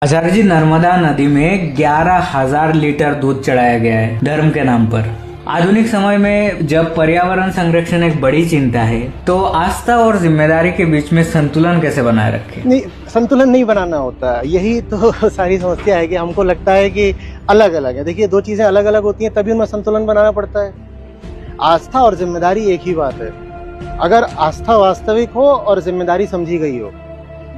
आचार्य जी, नर्मदा नदी में 11,000 लीटर दूध चढ़ाया गया है धर्म के नाम पर। आधुनिक समय में जब पर्यावरण संरक्षण एक बड़ी चिंता है, तो आस्था और जिम्मेदारी के बीच में संतुलन कैसे बनाए रखें? नहीं, संतुलन नहीं बनाना होता। यही तो सारी समस्या है कि हमको लगता है कि अलग अलग है। देखिए, दो चीजें अलग अलग होती हैं, तभी उनमें संतुलन बनाना पड़ता है। आस्था और जिम्मेदारी एक ही बात है। अगर आस्था वास्तविक हो और जिम्मेदारी समझी गई हो,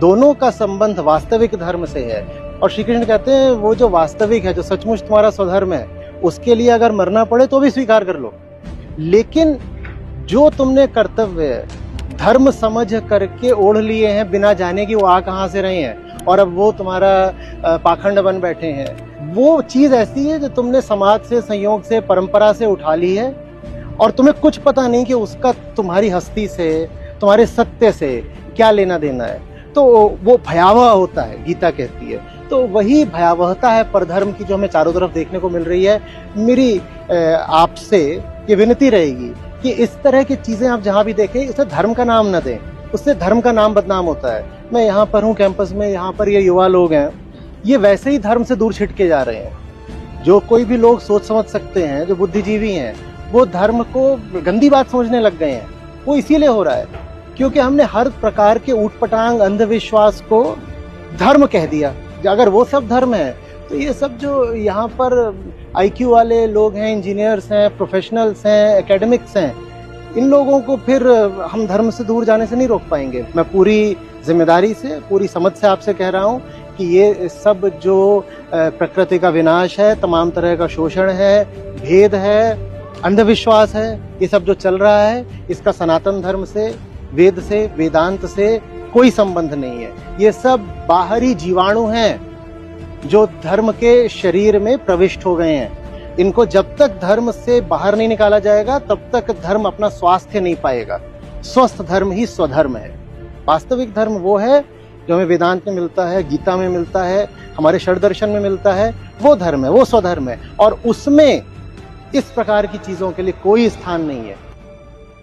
दोनों का संबंध वास्तविक धर्म से है। और श्री कृष्ण कहते हैं, वो जो वास्तविक है, जो सचमुच तुम्हारा स्वधर्म है, उसके लिए अगर मरना पड़े तो भी स्वीकार कर लो। लेकिन जो तुमने कर्तव्य धर्म समझ करके ओढ़ लिए हैं, बिना जाने कि वो आ कहां से रहे हैं, और अब वो तुम्हारा पाखंड बन बैठे हैं, वो चीज ऐसी है जो तुमने समाज से, संयोग से, परंपरा से उठा ली है, और तुम्हें कुछ पता नहीं कि उसका तुम्हारी हस्ती से, तुम्हारे सत्य से क्या लेना देना है। तो वो भयावह होता है, गीता कहती है। तो वही भयावहता है परधर्म की, जो हमें चारों तरफ देखने को मिल रही है। मेरी आपसे ये विनती रहेगी कि इस तरह की चीजें आप जहां भी देखें, उसे धर्म का नाम न दें, उससे धर्म का नाम बदनाम होता है। मैं यहाँ पर हूँ कैंपस में, यहाँ पर ये युवा लोग हैं, ये वैसे ही धर्म से दूर छिटके जा रहे हैं। जो कोई भी लोग सोच समझ सकते हैं, जो बुद्धिजीवी हैं, वो धर्म को गंदी बात समझने लग गए हैं। वो इसीलिए हो रहा है क्योंकि हमने हर प्रकार के ऊटपटांग अंधविश्वास को धर्म कह दिया। अगर वो सब धर्म है, तो ये सब जो यहाँ पर आईक्यू वाले लोग हैं, इंजीनियर्स हैं, प्रोफेशनल्स हैं, एकेडमिक्स हैं, इन लोगों को फिर हम धर्म से दूर जाने से नहीं रोक पाएंगे। मैं पूरी जिम्मेदारी से, पूरी समझ से आपसे कह रहा हूँ कि ये सब जो प्रकृति का विनाश है, तमाम तरह का शोषण है, भेद है, अंधविश्वास है, ये सब जो चल रहा है, इसका सनातन धर्म से, वेद से, वेदांत से कोई संबंध नहीं है। ये सब बाहरी जीवाणु हैं जो धर्म के शरीर में प्रविष्ट हो गए हैं। इनको जब तक धर्म से बाहर नहीं निकाला जाएगा, तब तक धर्म अपना स्वास्थ्य नहीं पाएगा। स्वस्थ धर्म ही स्वधर्म है। वास्तविक धर्म वो है जो हमें वेदांत में मिलता है, गीता में मिलता है, हमारे षड दर्शन में मिलता है। वो धर्म है, वो स्वधर्म है, और उसमें इस प्रकार की चीजों के लिए कोई स्थान नहीं है।